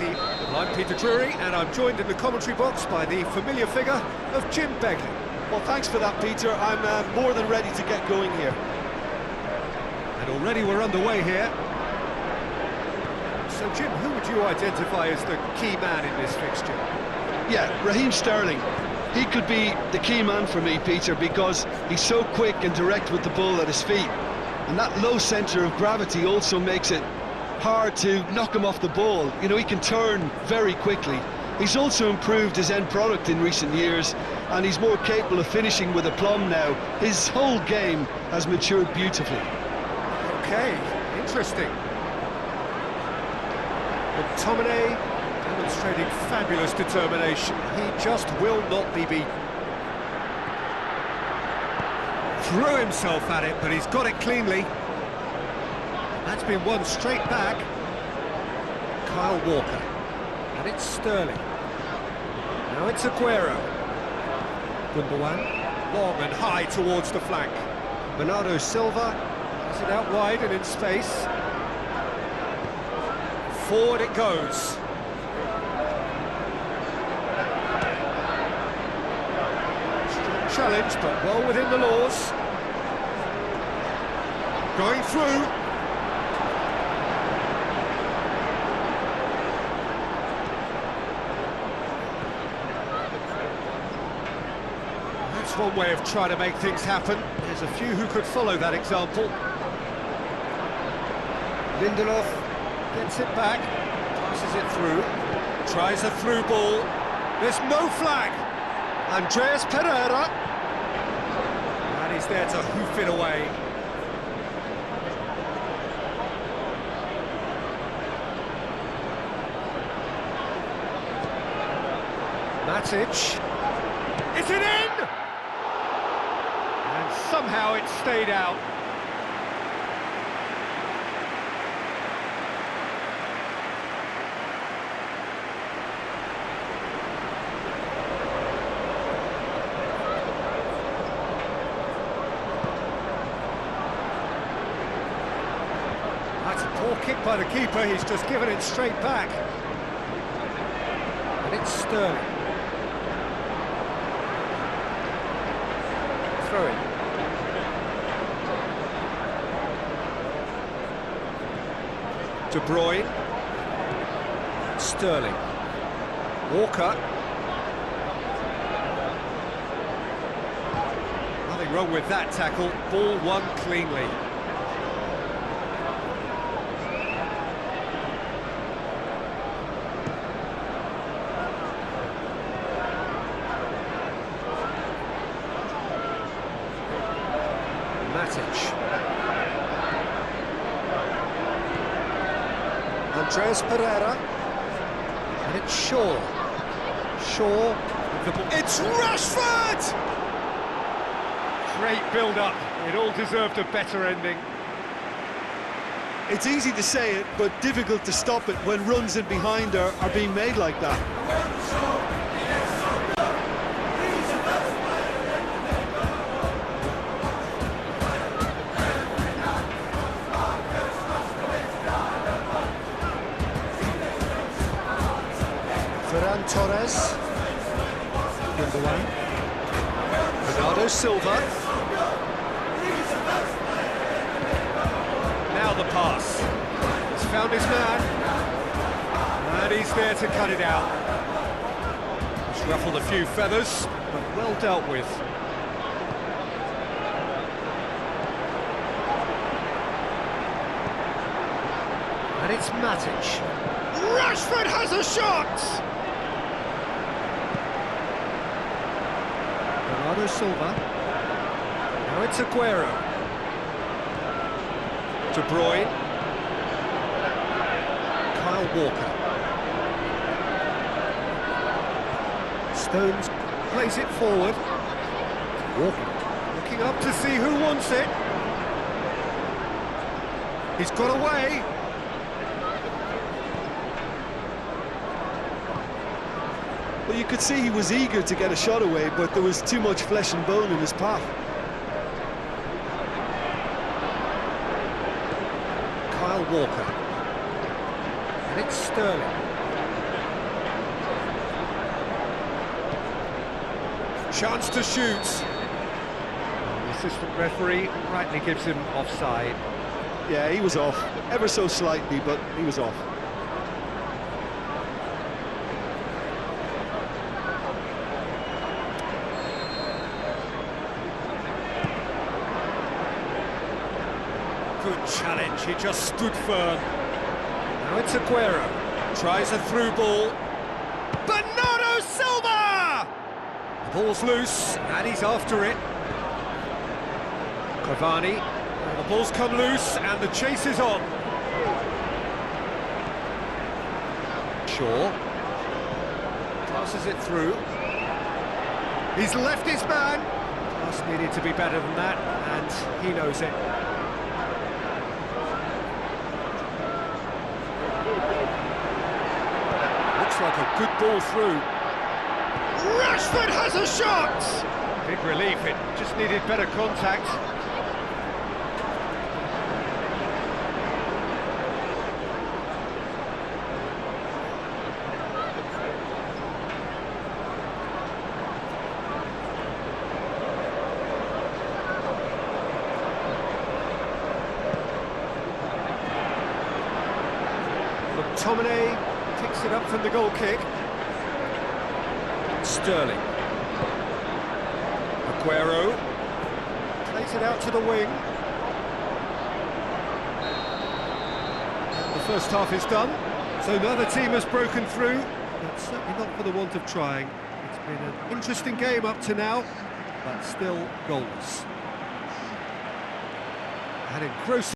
team. I'm Peter Drury, and I'm joined in the commentary box by the familiar figure of Jim Begley. Well, thanks for that, Peter. I'm more than ready to get going here. And already we're underway here. So, Jim, who would you identify as the key man in this fixture? Yeah, Raheem Sterling. He could be the key man for me, Peter, because he's so quick and direct with the ball at his feet. And that low centre of gravity also makes it hard to knock him off the ball. You know, he can turn very quickly. He's also improved his end product in recent years, and he's more capable of finishing with aplomb now. His whole game has matured beautifully. Okay, interesting. McTominay demonstrating fabulous determination. He just will not be beaten. Threw himself at it, but he's got it cleanly. That's been won straight back. Kyle Walker. And it's Sterling. Now it's Aguero. Gundogan. Long and high towards the flank. Bernardo Silva has it out wide and in space. Forward it goes. Strong challenge, but well within the laws. Going through. That's one way of trying to make things happen. There's a few who could follow that example. Lindelof gets it back, passes it through, tries a through ball. There's no flag. Andreas Pereira. And he's there to hoof it away. Matic. Is it in? And somehow it stayed out. That's a poor kick by the keeper, he's just given it straight back. And it's Sterling. Throw it. De Bruyne. Sterling. Walker. Nothing wrong with that tackle. Ball won cleanly. Matic. Andreas Pereira. And it's Shaw. Shaw. It's Rashford! Great build-up. It all deserved a better ending. It's easy to say it, but difficult to stop it when runs in behind are being made like that. Ferran Torres. Gundogan. Bernardo Silva. Now the pass. He's found his man. And he's there to cut it out. He's ruffled a few feathers, but well dealt with. And it's Matic. Rashford has a shot! Bernardo Silva. Now it's Aguero. De Bruyne. Kyle Walker. Stones plays it forward. Walker looking up to see who wants it. He's got away. Well, you could see he was eager to get a shot away, but there was too much flesh and bone in his path. Kyle Walker. And it's Sterling. Chance to shoot. The assistant referee rightly gives him offside. Yeah, he was off, ever so slightly, but he was off. Good challenge, he just stood firm. Now it's Aguero. Tries a through ball. Bernardo Silva! The ball's loose, and he's after it. Cavani. The ball's come loose, and the chase is on. Shaw. Passes it through. He's left his man. Pass needed to be better than that, and he knows it. Looks like a good ball through. Rashford has a shot! Big relief, it just needed better contact. McTominay picks it up from the goal kick. Sterling. Aguero plays it out to the wing. The first half is done, so another team has broken through, but certainly not for the want of trying. It's been an interesting game up to now, but still goalless. And engrossing.